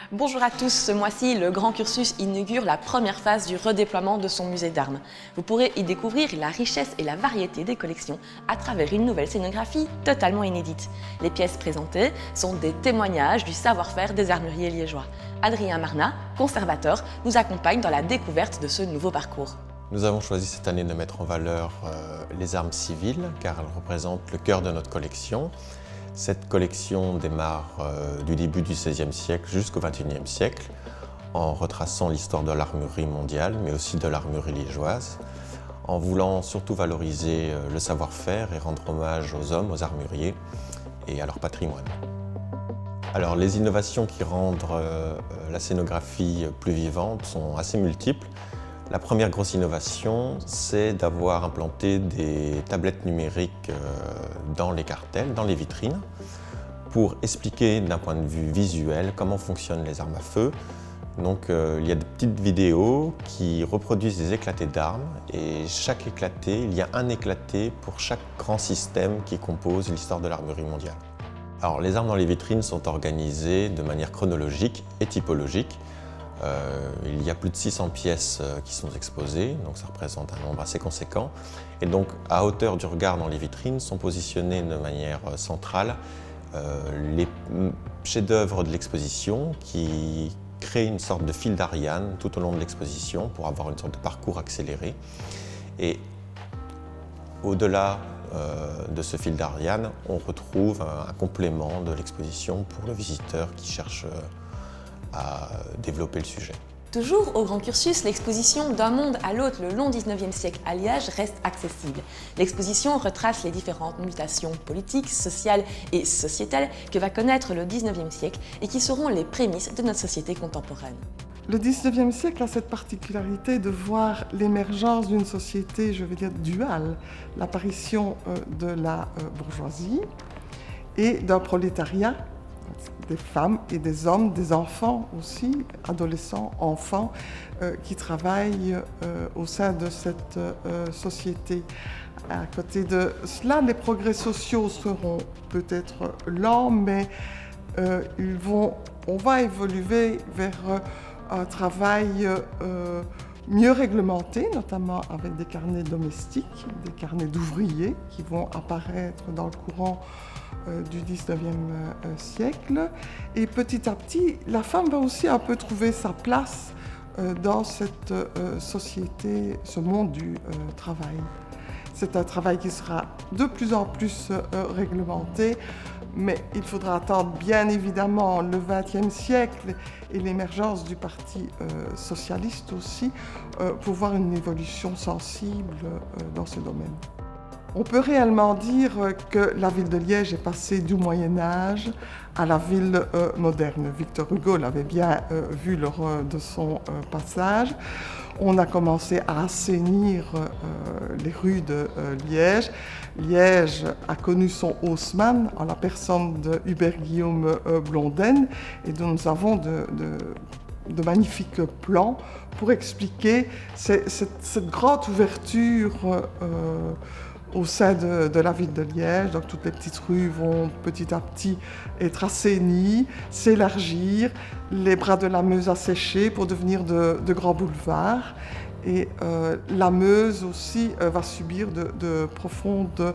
Bonjour à tous, ce mois-ci, le Grand Cursus inaugure la première phase du redéploiement de son musée d'armes. Vous pourrez y découvrir la richesse et la variété des collections à travers une nouvelle scénographie totalement inédite. Les pièces présentées sont des témoignages du savoir-faire des armuriers liégeois. Adrien Marnat, conservateur, nous accompagne dans la découverte de ce nouveau parcours. Nous avons choisi cette année de mettre en valeur les armes civiles car elles représentent le cœur de notre collection. Cette collection démarre du début du XVIe siècle jusqu'au XXIe siècle en retraçant l'histoire de l'armurerie mondiale mais aussi de l'armurerie liégeoise, en voulant surtout valoriser le savoir-faire et rendre hommage aux hommes, aux armuriers et à leur patrimoine. Alors les innovations qui rendent la scénographie plus vivante sont assez multiples. La première grosse innovation, c'est d'avoir implanté des tablettes numériques dans les cartels, dans les vitrines, pour expliquer d'un point de vue visuel comment fonctionnent les armes à feu. Donc il y a des petites vidéos qui reproduisent des éclatés d'armes et chaque éclaté, il y a un éclaté pour chaque grand système qui compose l'histoire de l'armurerie mondiale. Alors les armes dans les vitrines sont organisées de manière chronologique et typologique. Il y a plus de 600 pièces qui sont exposées, donc ça représente un nombre assez conséquent. Et donc, à hauteur du regard dans les vitrines, sont positionnés de manière centrale les chefs-d'œuvre de l'exposition qui créent une sorte de fil d'Ariane tout au long de l'exposition pour avoir une sorte de parcours accéléré. Et au-delà de ce fil d'Ariane, on retrouve un complément de l'exposition pour le visiteur qui cherche à développer le sujet. Toujours au Grand Cursus, l'exposition D'un monde à l'autre le long 19e siècle à Liège reste accessible. L'exposition retrace les différentes mutations politiques, sociales et sociétales que va connaître le 19e siècle et qui seront les prémices de notre société contemporaine. Le 19e siècle a cette particularité de voir l'émergence d'une société, je vais dire, duale, l'apparition de la bourgeoisie et d'un prolétariat, des femmes et des hommes, des enfants aussi, adolescents, enfants, qui travaillent au sein de cette société. À côté de cela, les progrès sociaux seront peut-être lents, mais on va évoluer vers un travail mieux réglementé, notamment avec des carnets domestiques, des carnets d'ouvriers qui vont apparaître dans le courant du 19e siècle. Et petit à petit, la femme va aussi un peu trouver sa place dans cette société, ce monde du travail. C'est un travail qui sera de plus en plus réglementé, mais il faudra attendre bien évidemment le XXe siècle et l'émergence du Parti socialiste aussi pour voir une évolution sensible dans ce domaine. On peut réellement dire que la ville de Liège est passée du Moyen-Âge à la ville moderne. Victor Hugo l'avait bien vu lors de son passage. On a commencé à assainir les rues de Liège. Liège a connu son Haussmann en la personne de Hubert-Guillaume Blondin et dont nous avons de magnifiques plans pour expliquer cette grande ouverture au sein de la ville de Liège. Donc toutes les petites rues vont petit à petit être assainies, s'élargir, les bras de la Meuse asséchés pour devenir de grands boulevards. Et la Meuse aussi va subir de profondes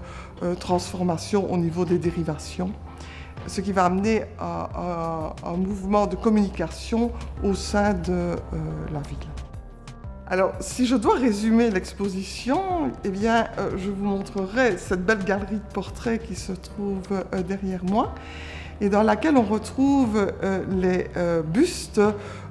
transformations au niveau des dérivations, ce qui va amener à un mouvement de communication au sein de la ville. Alors, si je dois résumer l'exposition, eh bien, je vous montrerai cette belle galerie de portraits qui se trouve derrière moi et dans laquelle on retrouve les bustes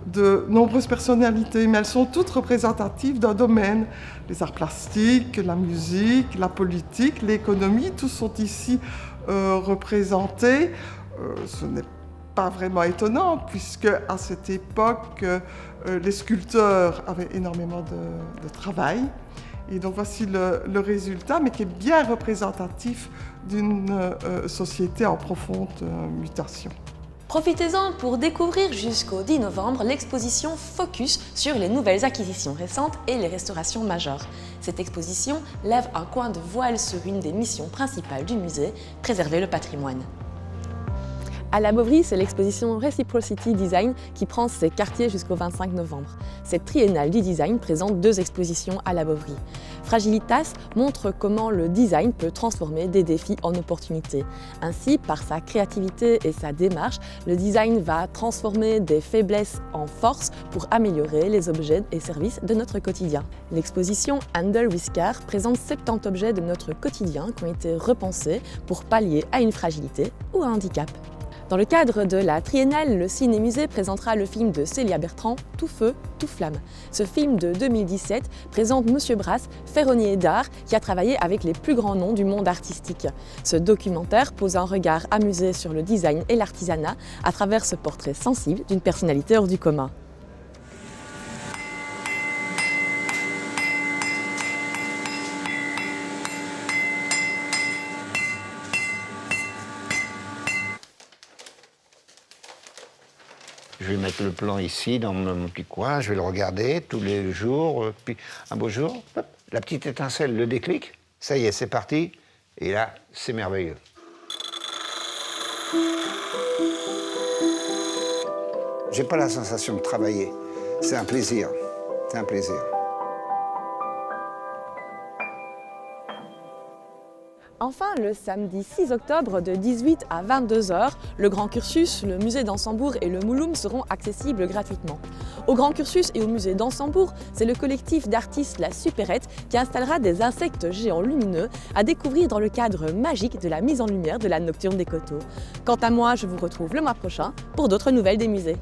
de nombreuses personnalités, mais elles sont toutes représentatives d'un domaine. Les arts plastiques, la musique, la politique, l'économie, tous sont ici représentés. Ce n'est pas vraiment étonnant, puisque à cette époque, les sculpteurs avaient énormément de travail. Et donc voici le résultat, mais qui est bien représentatif d'une société en profonde mutation. Profitez-en pour découvrir jusqu'au 10 novembre l'exposition Focus sur les nouvelles acquisitions récentes et les restaurations majeures. Cette exposition lève un coin de voile sur une des missions principales du musée, préserver le patrimoine. À la Beauvry, c'est l'exposition Reciprocity Design qui prend ses quartiers jusqu'au 25 novembre. Cette triennale du design présente 2 expositions à la Beauvry. Fragilitas montre comment le design peut transformer des défis en opportunités. Ainsi, par sa créativité et sa démarche, le design va transformer des faiblesses en force pour améliorer les objets et services de notre quotidien. L'exposition Handle with Care présente 70 objets de notre quotidien qui ont été repensés pour pallier à une fragilité ou un handicap. Dans le cadre de la triennale, le Ciné-Musée présentera le film de Célia Bertrand, Tout feu, tout flamme. Ce film de 2017 présente Monsieur Brasse, ferronnier d'art, qui a travaillé avec les plus grands noms du monde artistique. Ce documentaire pose un regard amusé sur le design et l'artisanat à travers ce portrait sensible d'une personnalité hors du commun. Je vais mettre le plan ici, dans mon petit coin, je vais le regarder tous les jours, puis un beau jour, hop, la petite étincelle, le déclic, ça y est, c'est parti, et là, c'est merveilleux. J'ai pas la sensation de travailler, c'est un plaisir, c'est un plaisir. Enfin, le samedi 6 octobre de 18 à 22 h, le Grand Cursus, le musée d'Ansembourg et le Mouloum seront accessibles gratuitement. Au Grand Cursus et au musée d'Ansembourg, c'est le collectif d'artistes La Supérette qui installera des insectes géants lumineux à découvrir dans le cadre magique de la mise en lumière de la Nocturne des Coteaux. Quant à moi, je vous retrouve le mois prochain pour d'autres nouvelles des musées.